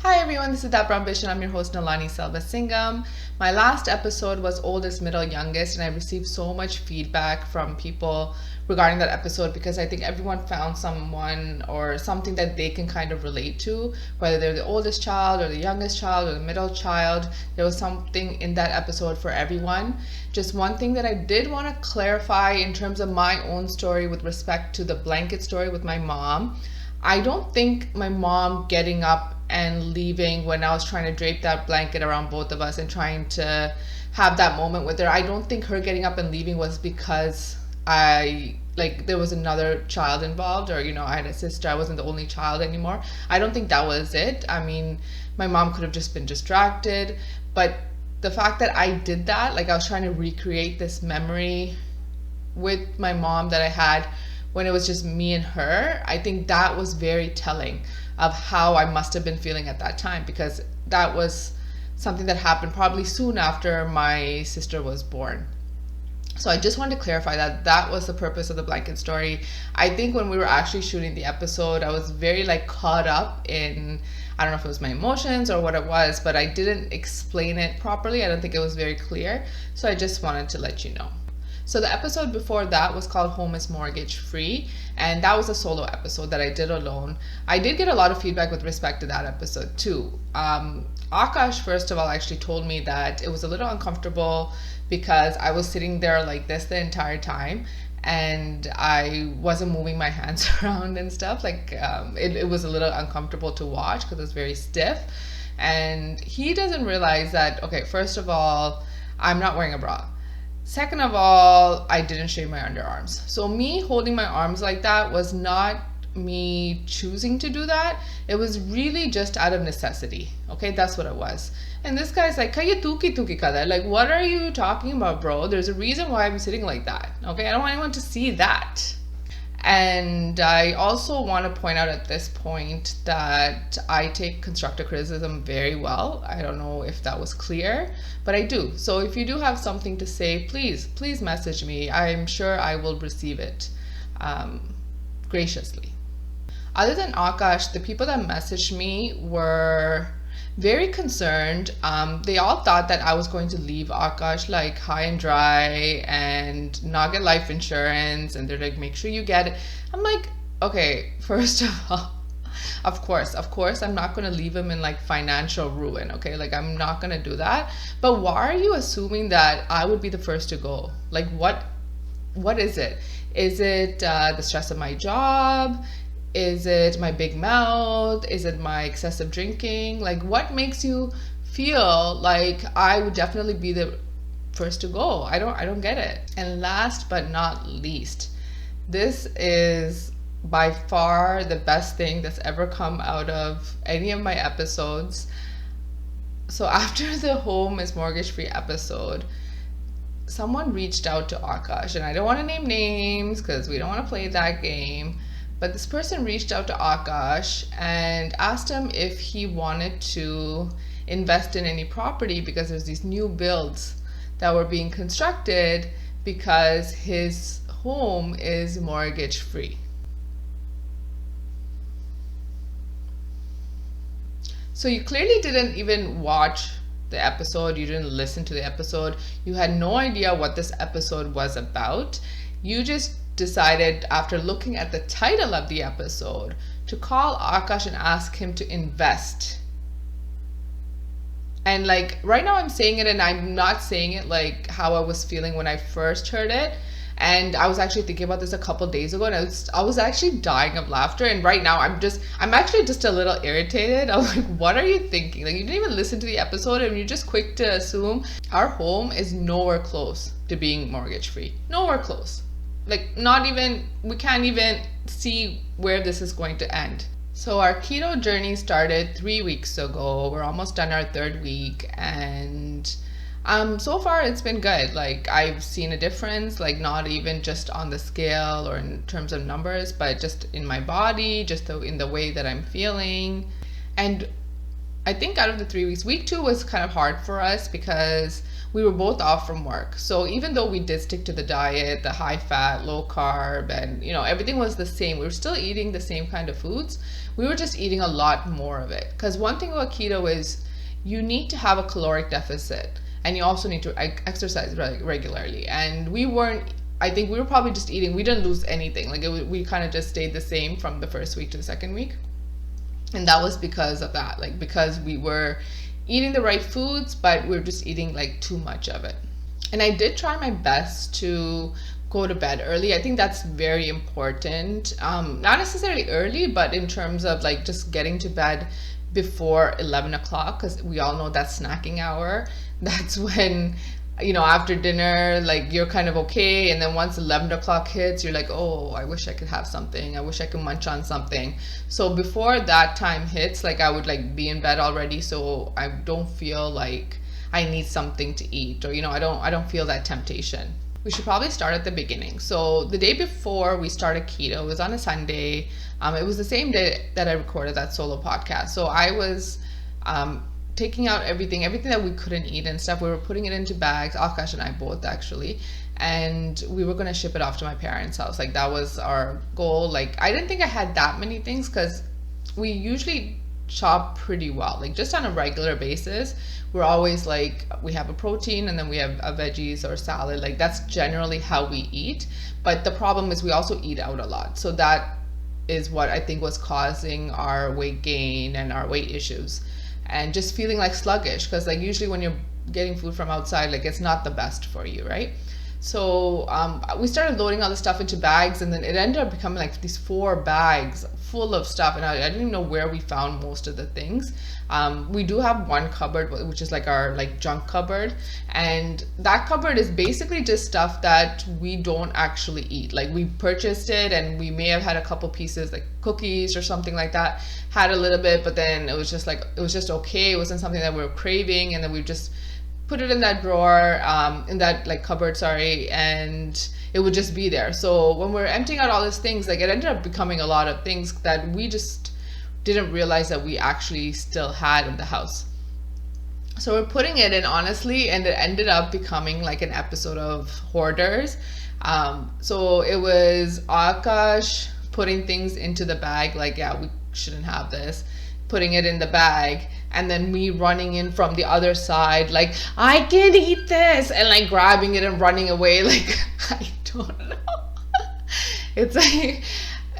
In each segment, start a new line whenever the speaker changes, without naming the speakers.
Hi everyone, this is That Brumbish and I'm your host Nalani Selvasingam. My last episode was oldest, middle, youngest, and I received so much feedback from people regarding that episode because I think everyone found someone or something that they can kind of relate to, whether they're the oldest child or the youngest child or the middle child. There was something in that episode for everyone. Just one thing that I did want to clarify in terms of my own story with respect to the blanket story with my mom. I don't think my mom getting up and leaving when I was trying to drape that blanket around both of us and trying to have that moment with her, I don't think her getting up and leaving was because there was another child involved, or I had a sister, I wasn't the only child anymore. I don't think that was it. I mean, my mom could have just been distracted, but the fact that I did that, I was trying to recreate this memory with my mom that I had when it was just me and her, I think that was very telling of how I must have been feeling at that time, because that was something that happened probably soon after my sister was born. So I just wanted to clarify that that was the purpose of the blanket story. I think when we were actually shooting the episode, I was very caught up in, I don't know if it was my emotions or what it was, but I didn't explain it properly. I don't think it was very clear. So I just wanted to let you know. So the episode before that was called Home is Mortgage Free, and that was a solo episode that I did alone. I did get a lot of feedback with respect to that episode too. Akash, first of all, actually told me that it was a little uncomfortable because I was sitting there like this the entire time and I wasn't moving my hands around and stuff. It was a little uncomfortable to watch because it was very stiff. And he doesn't realize that, okay, first of all, I'm not wearing a bra. Second of all, I didn't shave my underarms. So me holding my arms like that was not me choosing to do that. It was really just out of necessity. Okay, that's what it was. And this guy's like, "Kaya tuki tuki kada." Like, what are you talking about, bro? There's a reason why I'm sitting like that. Okay, I don't want anyone to see that. And I also want to point out at this point that I take constructive criticism very well. I don't know if that was clear, but I do. So if you do have something to say, please message me. I'm sure I will receive it graciously. Other than Akash, the people that messaged me were very concerned. They all thought that I was going to leave Akash high and dry and not get life insurance, and they're like, make sure you get it. I'm like, okay, first of all, of course I'm not going to leave him in financial ruin. Okay, I'm not going to do that. But why are you assuming that I would be the first to go? What is it? Is it the stress of my job? Is it my big mouth? Is it my excessive drinking? What makes you feel like I would definitely be the first to go? I don't get it. And last but not least, this is by far the best thing that's ever come out of any of my episodes. So after the Home is Mortgage Free episode, someone reached out to Akash, and I don't want to name names because we don't want to play that game. But this person reached out to Akash and asked him if he wanted to invest in any property because there's these new builds that were being constructed because his home is mortgage free. So you clearly didn't even watch the episode, you didn't listen to the episode, you had no idea what this episode was about. You just decided, after looking at the title of the episode, to call Akash and ask him to invest. And right now I'm saying it, and I'm not saying it how I was feeling when I first heard it. And I was actually thinking about this a couple days ago, and I was actually dying of laughter. And right now I'm actually just a little irritated. I was like, what are you thinking? You didn't even listen to the episode and you're just quick to assume our home is nowhere close to being mortgage free. Nowhere close. We can't even see where this is going to end. So our keto journey started 3 weeks ago. We're almost done our third week, and so far it's been good. I've seen a difference, not even just on the scale or in terms of numbers, but just in my body, in the way that I'm feeling. And I think out of the 3 weeks, week 2 was kind of hard for us because we were both off from work. So even though we did stick to the diet, the high fat, low carb, and everything was the same, we were still eating the same kind of foods. We were just eating a lot more of it. Because one thing about keto is you need to have a caloric deficit, and you also need to exercise regularly. And we weren't, I think we were probably just eating, we didn't lose anything. Like we kind of just stayed the same from the first week to the second week. And that was because of that, like because we were eating the right foods, but we were just eating like too much of it. And I did try my best to go to bed early. I think that's very important. Not necessarily early, but in terms of like just getting to bed before 11 o'clock, because we all know that snacking hour. That's when, after dinner, like you're kind of okay. And then once 11 o'clock hits, you're like, oh, I wish I could have something. I wish I could munch on something. So before that time hits, like I would like be in bed already. So I don't feel like I need something to eat, or, I don't feel that temptation. We should probably start at the beginning. So the day before we started keto, it was on a Sunday. It was the same day that I recorded that solo podcast. So I was taking out everything that we couldn't eat and stuff. We were putting it into bags, Akash and I both actually, and we were gonna ship it off to my parents' house. Like that was our goal. Like I didn't think I had that many things because we usually shop pretty well. Like just on a regular basis, we're always like, we have a protein and then we have a veggies or salad. Like that's generally how we eat. But the problem is we also eat out a lot. So that is what I think was causing our weight gain and our weight issues, and just feeling like sluggish, because like usually when you're getting food from outside, like it's not the best for you, right? So we started loading all the stuff into bags, and then it ended up becoming like these 4 bags full of stuff, and I didn't even know where we found most of the things. We do have one cupboard, which is like our like junk cupboard, and that cupboard is basically just stuff that we don't actually eat. Like we purchased it and we may have had a couple pieces, like cookies or something like that, had a little bit, but then it was just okay. It wasn't something that we were craving, and then we just put it in that drawer, in that like cupboard, sorry, and it would just be there. So when we're emptying out all these things, like it ended up becoming a lot of things that we just didn't realize that we actually still had in the house. So we're putting it in, honestly, and it ended up becoming like an episode of Hoarders. So it was Akash putting things into the bag, like, yeah, we shouldn't have this, putting it in the bag, and then me running in from the other side like, I can eat this, and like grabbing it and running away. Like I don't know. It's like,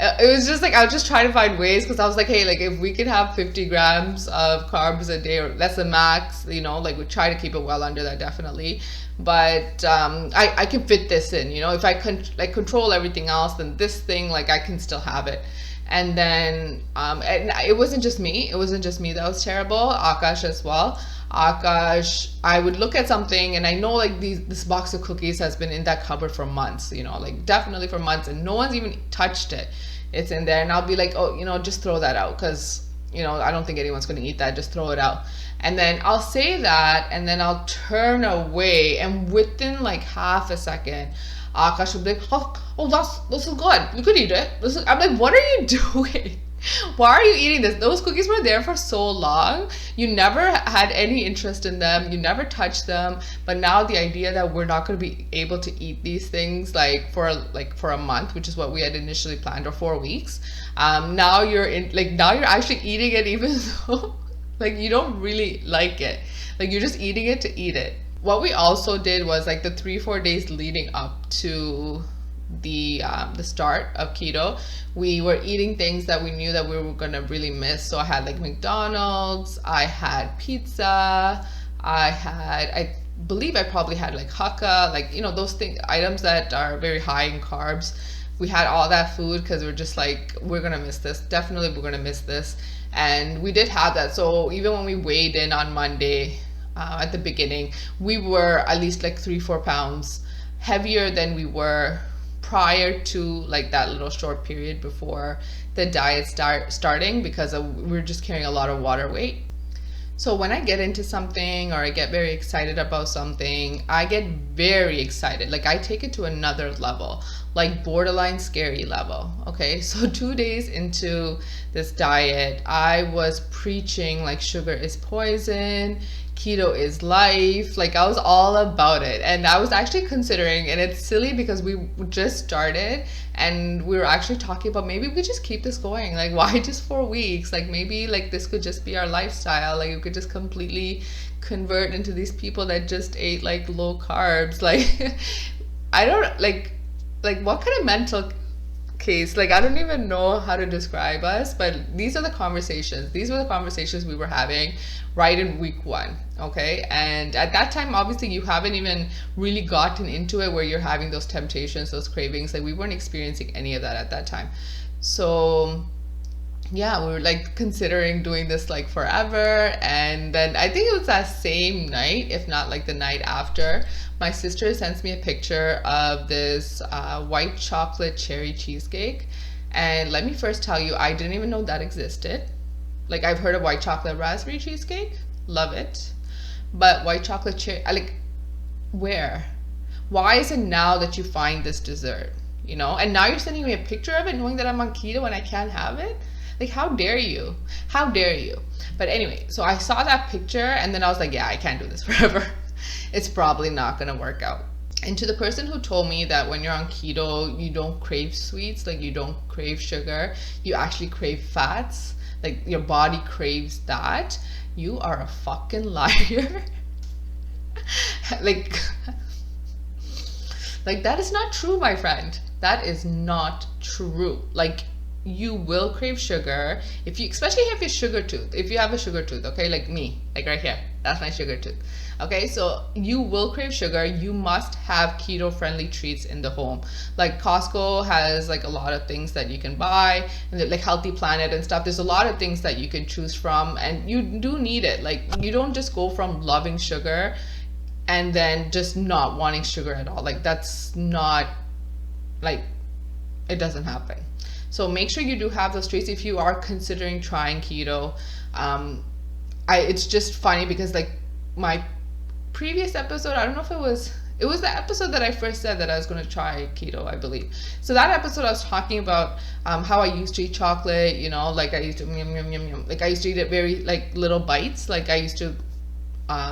it was just like, I was just trying to find ways, because I was like, hey, like if we could have 50 grams of carbs a day, or that's the max, like we try to keep it well under that, definitely. But I can fit this in, if I can like control everything else, then this thing, like I can still have it. And then and it wasn't just me that was terrible, Akash as well. Akash, I would look at something and I know like this box of cookies has been in that cupboard for months, like definitely for months, and no one's even touched it. It's in there, and I'll be like, oh, just throw that out, because I don't think anyone's going to eat that, just throw it out. And then I'll say that, and then I'll turn away, and within like half a second, Akash would be like, oh, this is good. You could eat it. I'm like, what are you doing? Why are you eating this? Those cookies were there for so long. You never had any interest in them. You never touched them. But now the idea that we're not going to be able to eat these things for a month, which is what we had initially planned, or 4 weeks. Now you're actually eating it, even though like you don't really like it. Like you're just eating it to eat it. What we also did was like the 3-4 days leading up to the start of keto, we were eating things that we knew that we were gonna really miss. So I had like McDonald's, I had pizza, I believe I probably had like hakka, like those items that are very high in carbs. We had all that food because we're just like, we're gonna miss this. Definitely we're gonna miss this. And we did have that. So even when we weighed in on Monday, at the beginning, we were at least like 3-4 pounds heavier than we were prior to like that little short period before the diet starting, because we were just carrying a lot of water weight. So when I get into something, or I get very excited about something, I get very excited. Like I take it to another level. like borderline scary level. Okay, so 2 days into this diet, I was preaching like sugar is poison, keto is life. Like I was all about it, and I was actually considering, and it's silly because we just started and we were actually talking about maybe we could just keep this going. Like why just 4 weeks? Like maybe like this could just be our lifestyle. Like we could just completely convert into these people that just ate like low carbs. Like I don't like what kind of mental case, like I don't even know how to describe us, but these were the conversations we were having right in week 1. Okay, and at that time obviously you haven't even really gotten into it where you're having those temptations, those cravings. Like we weren't experiencing any of that at that time. So yeah, we were like considering doing this like forever. And then I think it was that same night, if not like the night after, my sister sends me a picture of this white chocolate cherry cheesecake. And let me first tell you, I didn't even know that existed. Like I've heard of white chocolate raspberry cheesecake, love it, but white chocolate cherry, like where? Why is it now that you find this dessert? You know, and now you're sending me a picture of it knowing that I'm on keto and I can't have it? Like, how dare you? How dare you? But anyway, so I saw that picture and then I was like, yeah, I can't do this forever. It's probably not gonna work out. And to the person who told me that when you're on keto, you don't crave sweets, like you don't crave sugar, you actually crave fats, like your body craves that, you are a fucking liar. like, like that is not true, my friend. That is not true. Like, you will crave sugar if you, especially if you sugar tooth, if you have a sugar tooth, okay, like me, like right here, that's my sugar tooth. Okay, so you will crave sugar. You must have keto friendly treats in the home. Like Costco has like a lot of things that you can buy, and like Healthy Planet and stuff. There's a lot of things that you can choose from, and you do need it. Like you don't just go from loving sugar and then just not wanting sugar at all. Like that's not, like, it doesn't happen. So make sure you do have those treats if you are considering trying keto. It's just funny because like my previous episode, I don't know if it was the episode that I first said that I was going to try keto, I believe. So that episode I was talking about how I used to eat chocolate, you know, like I used to yum, yum, yum, yum. Like I used to eat it very like little bites. Like I used to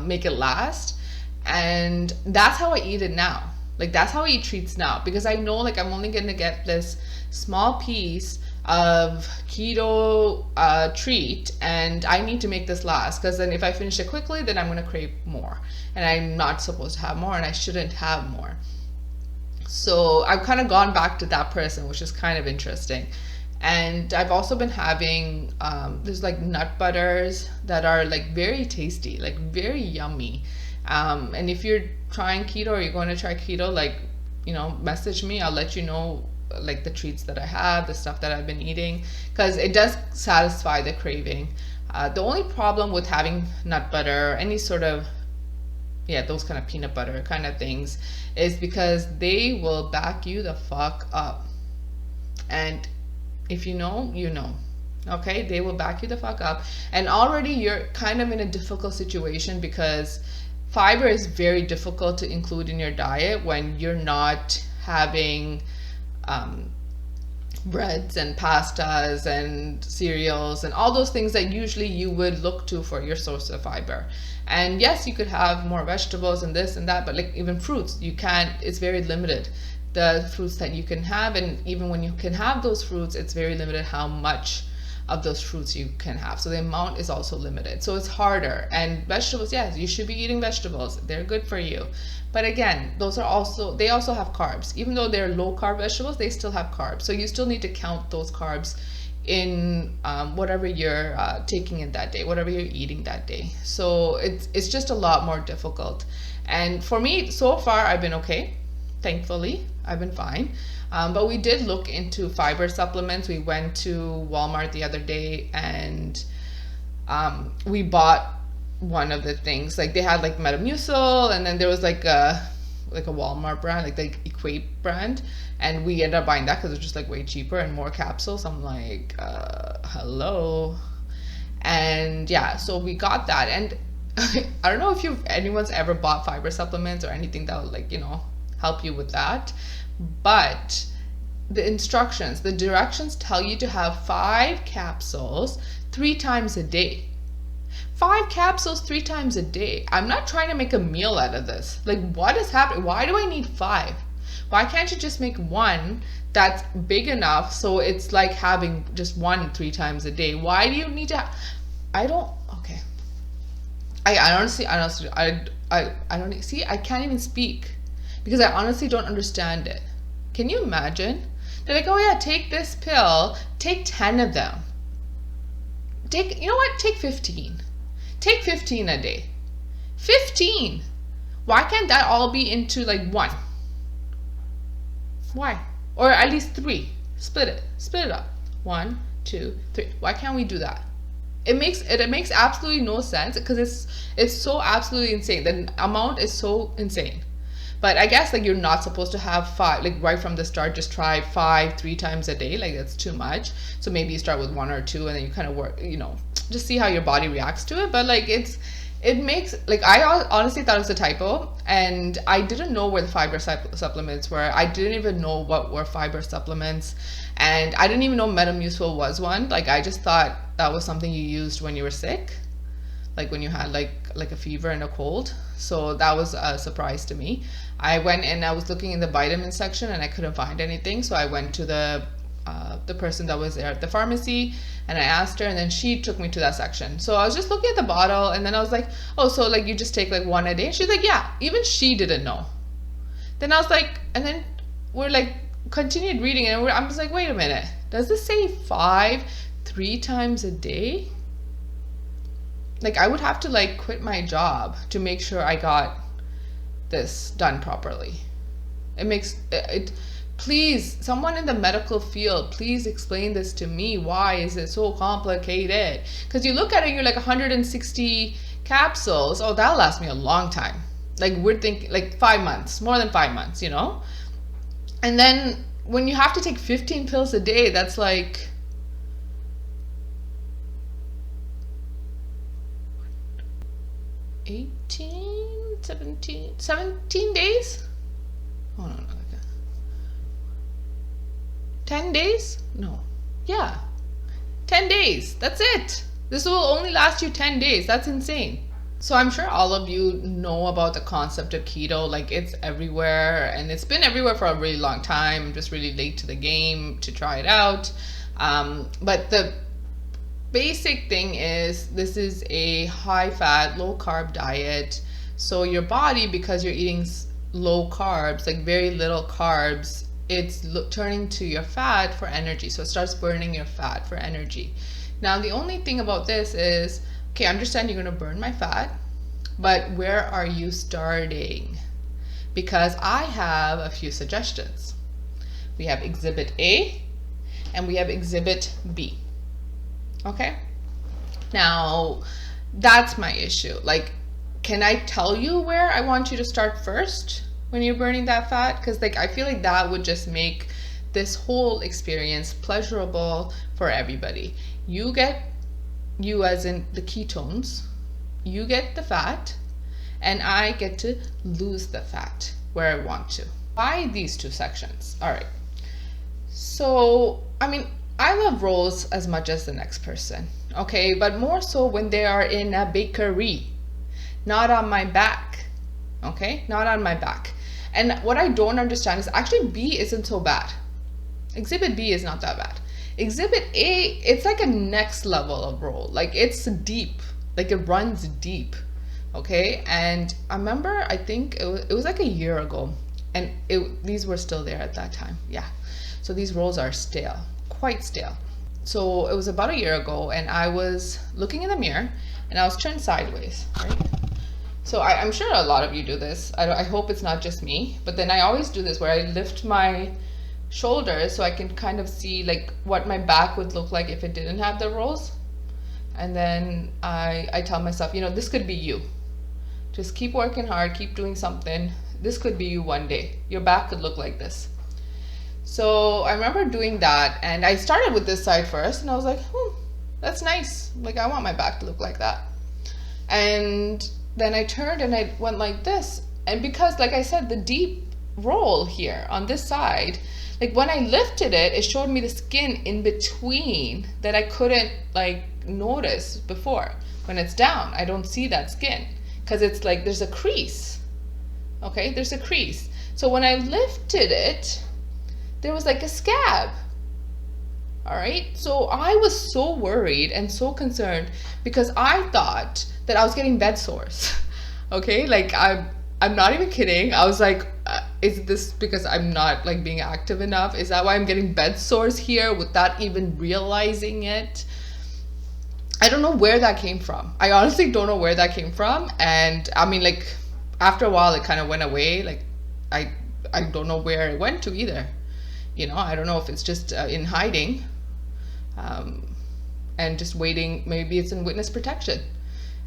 make it last. And that's how I eat it now. Like that's how I eat treats now, because I know like I'm only going to get this small piece of keto treat and I need to make this last, because then if I finish it quickly then I'm going to crave more and I'm not supposed to have more and I shouldn't have more. So I've kind of gone back to that person, which is kind of interesting. And I've also been having there's like nut butters that are like very tasty, like very yummy. And if you're trying keto or you're going to try keto, like, you know, message me, I'll let you know like the treats that I have, the stuff that I've been eating, because it does satisfy the craving. The only problem with having nut butter, any sort of, yeah, those kind of peanut butter kind of things, is because they will back you the fuck up. And if you know, you know. Okay, they will back you the fuck up. And already you're kind of in a difficult situation because fiber is very difficult to include in your diet when you're not having breads and pastas and cereals and all those things that usually you would look to for your source of fiber. And yes, you could have more vegetables and this and that, but like even fruits, you can't, it's very limited, the fruits that you can have. And even when you can have those fruits, it's very limited how much of those fruits you can have. So the amount is also limited. So it's harder. And vegetables, yes, you should be eating vegetables. They're good for you. But again, those are also, they also have carbs. Even though they're low carb vegetables, they still have carbs. So you still need to count those carbs in whatever you're taking in that day, whatever you're eating that day. So it's just a lot more difficult. And for me, so far, I've been okay. Thankfully, I've been fine. But we did look into fiber supplements. We went to Walmart the other day and we bought one of the things. Like they had like Metamucil, and then there was like a Walmart brand, like the Equate brand, and we ended up buying that because it's just like way cheaper and more capsules. I'm like, hello. And yeah, so we got that. And I don't know if anyone's ever bought fiber supplements or anything that would like, you know, help you with that. But the instructions, the directions tell you to have 5 capsules 3 times a day. 5 capsules 3 times a day. I'm not trying to make a meal out of this. Like, what is happening? Why do I need 5? Why can't you just make one that's big enough so it's like having just one 3 times a day? Why do you need to I don't, okay. I honestly, I don't see, I can't even speak because I honestly don't understand it. Can you imagine? They're like, oh yeah, take this pill, take 10 of them. You know what? Take 15. Take 15 a day. 15. Why can't that all be into like one? Why? Or at least 3. Split it up. 1, 2, 3. Why can't we do that? It makes absolutely no sense because it's so absolutely insane. The amount is so insane. But I guess like you're not supposed to have 5, like right from the start, just try 5 3 times a day. Like that's too much. So maybe you start with 1 or 2 and then you kind of work, just see how your body reacts to it. But like it makes, like, I honestly thought it was a typo, and I didn't know where the fiber supplements were. I didn't even know what were fiber supplements, and I didn't even know Metamucil was one. Like, I just thought that was something you used when you were sick, like when you had like a fever and a cold. So that was a surprise to me. I went and I was looking in the vitamin section and I couldn't find anything, so I went to the person that was there at the pharmacy and I asked her, and then she took me to that section. So I was just looking at the bottle and then I was like, oh, so like you just take like 1 a day? And she's like, yeah. Even she didn't know. Then I was like, and then we're like continued reading and I was like, wait a minute, does this say 5 3 times a day? Like, I would have to like quit my job to make sure I got this done properly. Please, someone in the medical field, please explain this to me. Why is it so complicated? Because you look at it, you're like 160 capsules. Oh, that'll last me a long time. Like, we're thinking like 5 months, more than 5 months, And then when you have to take 15 pills a day, that's like 18, 17 days? Oh, no. 10 days? No. Yeah. 10 days. That's it. This will only last you 10 days. That's insane. So I'm sure all of you know about the concept of keto. Like, it's everywhere, and it's been everywhere for a really long time. I'm just really late to the game to try it out. But the basic thing is, this is a high fat, low carb diet. So your body, because you're eating low carbs, like very little carbs, it's turning to your fat for energy. So it starts burning your fat for energy. Now, the only thing about this is, okay, I understand you're going to burn my fat, but where are you starting? Because I have a few suggestions. We have Exhibit A and we have Exhibit B. Okay? Now, that's my issue. Like, can I tell you where I want you to start first when you're burning that fat? Because like, I feel like that would just make this whole experience pleasurable for everybody. You as in the ketones, you get the fat, and I get to lose the fat where I want to. Why these two sections? All right. So, I mean, I love rolls as much as the next person, okay? But more so when they are in a bakery, not on my back, okay? Not on my back. And what I don't understand is actually B isn't so bad. Exhibit B is not that bad. Exhibit A, it's like a next level of roll. Like, it's deep, like it runs deep, okay? And I remember, I think it was like a year ago, and these were still there at that time, yeah. So these rolls are stale, quite stale. So it was about a year ago, and I was looking in the mirror, and I was turned sideways, right? So I'm sure a lot of you do this. I hope it's not just me, but then I always do this where I lift my shoulders so I can kind of see like what my back would look like if it didn't have the rolls. And then I tell myself, this could be you. Just keep working hard, keep doing something. This could be you one day. Your back could look like this. So I remember doing that, and I started with this side first, and I was like, that's nice. Like, I want my back to look like that. And then I turned and I went like this. And because, like I said, the deep roll here on this side. Like when I lifted it, it showed me the skin in between that I couldn't like notice before. When it's down, I don't see that skin because it's like there's a crease. Okay, there's a crease. So when I lifted it, there was like a scab. All right, so I was so worried and so concerned because I thought that I was getting bed sores. Okay, like I'm not even kidding. I was like, is this because I'm not like being active enough? Is that why I'm getting bed sores here without even realizing it? I don't know where that came from. I honestly don't know where that came from. And I mean, like after a while, it kind of went away. Like I don't know where it went to either. You know, I don't know if it's just in hiding, and just waiting. Maybe it's in witness protection,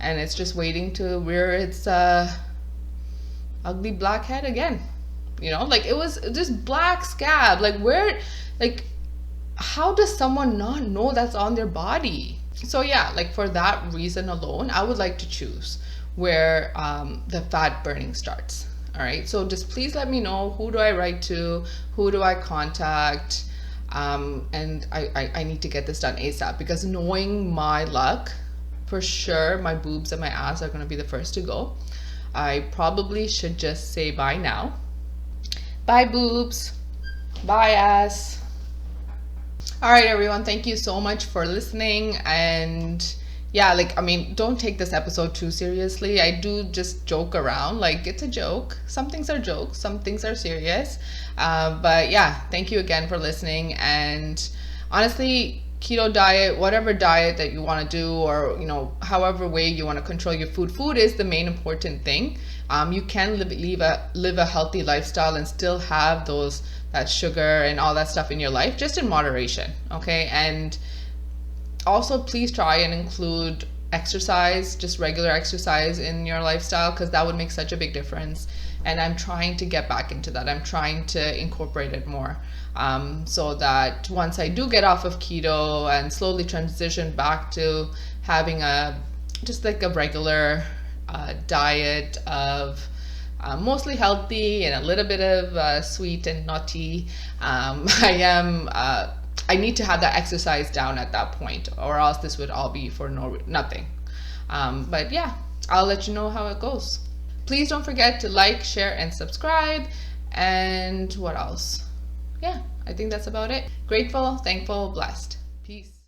and it's just waiting to rear its ugly black head again. You know, like it was just black scab. Like where, like how does someone not know that's on their body? So yeah, like for that reason alone, I would like to choose where the fat burning starts. All right, so just please let me know, who do I write to, who do I contact, and I need to get this done ASAP, because knowing my luck, for sure my boobs and my ass are going to be the first to go. I probably should just say bye now. Bye boobs, bye ass. All right everyone, thank you so much for listening. And yeah, like I mean, don't take this episode too seriously. I do just joke around, like it's a joke. Some things are jokes, some things are serious, but yeah, thank you again for listening. And honestly, keto diet, whatever diet that you want to do, or you know, however way you want to control your food is the main important thing. You can live a healthy lifestyle and still have that sugar and all that stuff in your life, just in moderation. Okay, and also please try and include exercise, just regular exercise in your lifestyle, because that would make such a big difference. And I'm trying to get back into that. I'm trying to incorporate it more, so that once I do get off of keto and slowly transition back to having just like a regular diet of mostly healthy and a little bit of sweet and nutty, I need to have that exercise down at that point, or else this would all be for nothing. But yeah, I'll let you know how it goes. Please don't forget to like, share, and subscribe. And what else? Yeah, I think that's about it. Grateful, thankful, blessed. Peace.